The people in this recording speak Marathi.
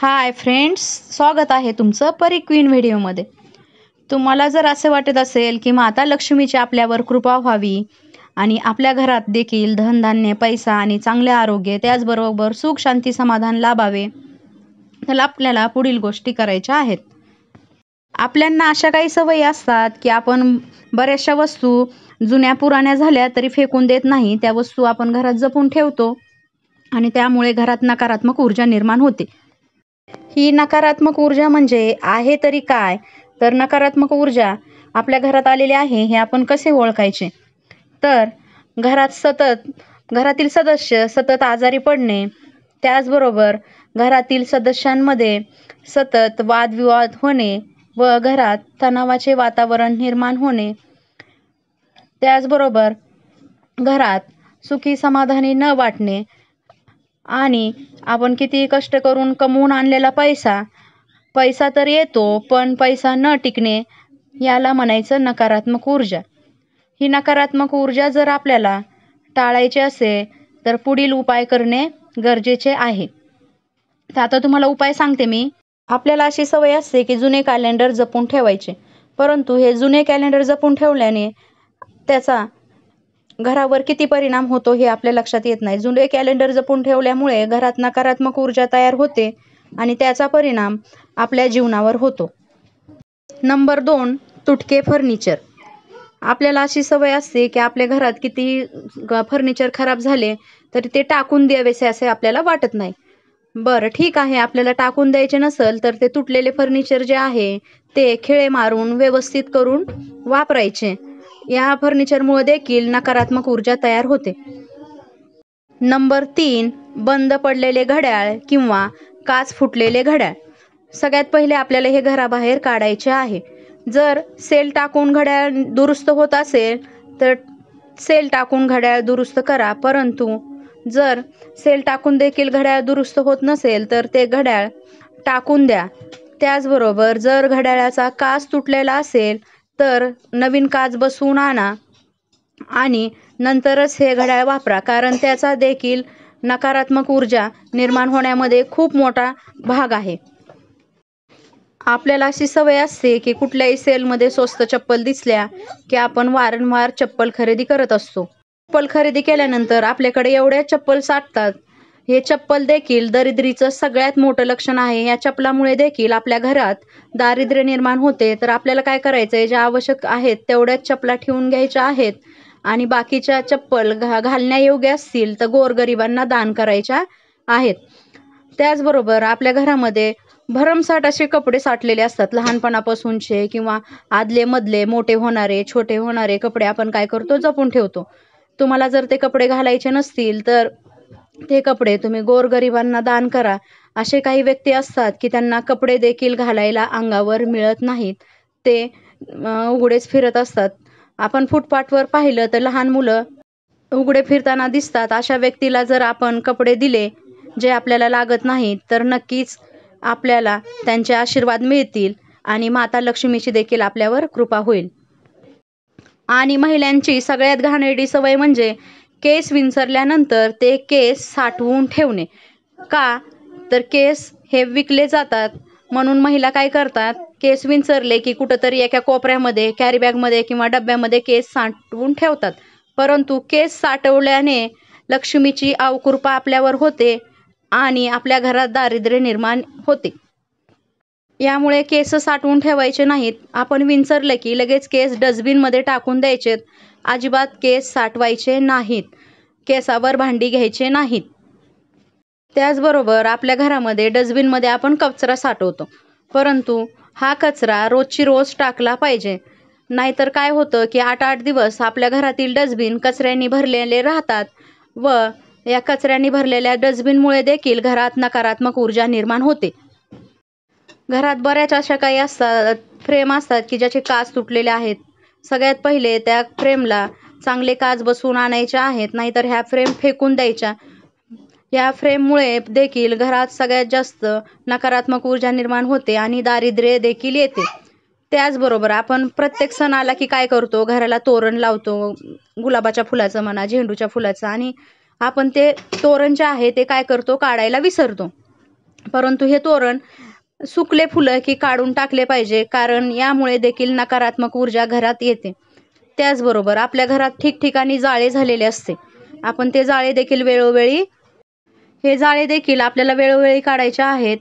हाय फ्रेंड्स, स्वागत आहे तुमचं परी क्वीन व्हिडिओमध्ये. तुम्हाला जर असे वाटत असेल की माता लक्ष्मीची आपल्यावर कृपा व्हावी आणि आपल्या घरात देखील धनधान्य, पैसा आणि चांगले आरोग्य, त्याचबरोबर सुख, शांती, समाधान लाभावे, तर आपल्याला पुढील गोष्टी करायच्या आहेत. आपल्यांना अशा काही सवयी असतात की आपण बऱ्याचशा वस्तू जुन्या पुराण्या झाल्या तरी फेकून देत नाही. त्या वस्तू आपण घरात जपून ठेवतो आणि त्यामुळे घरात नकारात्मक ऊर्जा निर्माण होते. ही नकारात्मक ऊर्जा म्हणजे आहे तरी काय? तर नकारात्मक ऊर्जा आपल्या घरात आलेली आहे हे आपण कसे ओळखायचे? तर घरातील सदस्य सतत आजारी पडणे, त्याचबरोबर घरातील सदस्यांमध्ये सतत वादविवाद होणे व घरात तणावाचे वातावरण निर्माण होणे, त्याचबरोबर घरात सुखी समाधानी न वाटणे आणि आपण किती कष्ट करून कमवून आणलेला पैसा तर येतो पण पैसा न टिकणे, याला म्हणायचं नकारात्मक ऊर्जा. ही नकारात्मक ऊर्जा जर आपल्याला टाळायची असेल तर पुढील उपाय करणे गरजेचे आहे. तर आता तुम्हाला उपाय सांगते मी. आपल्याला अशी सवय असते की जुने कॅलेंडर जपून ठेवायचे, परंतु हे जुने कॅलेंडर जपून ठेवल्याने त्याचा घरावर किती परिणाम होतो हे आपल्या लक्षात येत नाही. जुने कॅलेंडर जपून ठेवल्यामुळे घरात नकारात्मक ऊर्जा तयार होते आणि त्याचा परिणाम आपल्या जीवनावर होतो. नंबर 2, तुटके फर्निचर. आपल्याला अशी सवय असते की आपल्या घरात किती फर्निचर खराब झाले तरी ते टाकून द्यावेसे असे आपल्याला वाटत नाही. बरं, ठीक आहे, आपल्याला टाकून द्यायचे नसेल तर ते तुटलेले फर्निचर जे आहे ते खिळे मारून व्यवस्थित करून वापरायचे. या फर्निचरमुळे देखील नकारात्मक ऊर्जा तयार होते. नंबर 3, बंद पडलेले घड्याळ किंवा काच फुटलेले घड्याळ. सगळ्यात पहिले आपल्याला हे घराबाहेर काढायचे आहे. जर सेल टाकून घड्याळ दुरुस्त होत असेल तर सेल टाकून घड्याळ दुरुस्त करा, परंतु जर सेल टाकून देखील घड्याळ दुरुस्त होत नसेल तर ते घड्याळ टाकून द्या. त्याचबरोबर जर घड्याळाचा काच तुटलेला असेल तर नवीन काच बसवून आणा आणि नंतरच हे घड्याळ वापरा, कारण त्याचा देखील नकारात्मक ऊर्जा निर्माण होण्यामध्ये खूप मोठा भाग आहे. आपल्याला अशी सवय असते की कुठल्याही सेलमध्ये स्वस्त चप्पल दिसल्या की आपण वारंवार चप्पल खरेदी करत असतो. चप्पल खरेदी केल्यानंतर आपल्याकडे एवढ्या चप्पल साठतात. हे चप्पल देखील दरिद्रीचं सगळ्यात मोठं लक्षण आहे. या चप्पलामुळे देखील आपल्या घरात दारिद्र्य निर्माण होते. तर आपल्याला काय करायचं आहे, ज्या आवश्यक आहेत तेवढ्याच चपला ठेवून घ्यायच्या आहेत आणि बाकीच्या चप्पल घालण्यायोग्य असतील तर गोरगरिबांना दान करायच्या आहेत. त्याचबरोबर आपल्या घरामध्ये भरमसाठ असे कपडे साठलेले असतात, लहानपणापासूनचे किंवा आदले मधले, मोठे होणारे, छोटे होणारे कपडे आपण काय करतो, जपून ठेवतो. तुम्हाला जर ते कपडे घालायचे नसतील तर ते कपडे तुम्ही गोरगरिबांना दान करा. असे काही व्यक्ती असतात की त्यांना कपडे देखील घालायला अंगावर मिळत नाहीत, ते उघडेच फिरत असतात. आपण फुटपाथवर पाहिलं तर लहान मुलं उघडे फिरताना दिसतात. अशा व्यक्तीला जर आपण कपडे दिले जे आपल्याला लागत नाहीत तर नक्कीच आपल्याला त्यांचे आशीर्वाद मिळतील आणि माता लक्ष्मीची देखील आपल्यावर कृपा होईल. आणि महिलांची सगळ्यात घाणेरडी सवय म्हणजे केस विंचरल्यानंतर ते केस साठवून ठेवणे. का तर केस हे विकले जातात म्हणून महिला काय करतात, केस विंचरले की कुठंतरी एका कोपऱ्यामध्ये, कॅरीबॅगमध्ये किंवा डब्यामध्ये केस साठवून ठेवतात. परंतु केस साठवल्याने लक्ष्मीची अवकृपा आपल्यावर होते आणि आपल्या घरात दारिद्र्य निर्माण होते. यामुळे केस साठवून ठेवायचे नाहीत. आपण विंचरले की लगेच केस डस्टबिनमध्ये टाकून द्यायचेत. अजिबात केस साठवायचे नाहीत. केसावर भांडी घ्यायचे नाहीत. त्याचबरोबर आपल्या घरामध्ये डस्टबिनमध्ये आपण कचरा साठवतो, परंतु हा कचरा रोजची रोज टाकला पाहिजे. नाहीतर काय होतं की 8-8 दिवस आपल्या घरातील डस्टबिन कचऱ्याने भरलेले राहतात व या कचऱ्याने भरलेल्या डस्टबिनमुळे देखील घरात नकारात्मक ऊर्जा निर्माण होते. घरात बऱ्याच अशा काही असतात, फ्रेम असतात की ज्याचे काच तुटलेले आहेत. सगळ्यात पहिले त्या फ्रेमला चांगले काच बसवून आणायचे आहेत, नाहीतर ह्या फ्रेम फेकून द्यायच्या. या फ्रेममुळे देखील घरात सगळ्यात जास्त नकारात्मक ऊर्जा निर्माण होते आणि दारिद्र्य देखील येते. त्याचबरोबर आपण प्रत्येक सण आला की काय करतो, घराला तोरण लावतो, गुलाबाच्या फुलाचं म्हणा, झेंडूच्या फुलाचं, आणि आपण ते तोरण जे आहे ते काय करतो, काढायला विसरतो. परंतु हे तोरण सुकले फुलं की काढून टाकले पाहिजे, कारण यामुळे देखील नकारात्मक ऊर्जा घरात येते. त्याचबरोबर आपल्या घरात ठिकठिकाणी जाळे झालेले असते. आपण ते जाळे देखील वेळोवेळी हे जाळे देखील आपल्याला वेळोवेळी काढायचे आहेत.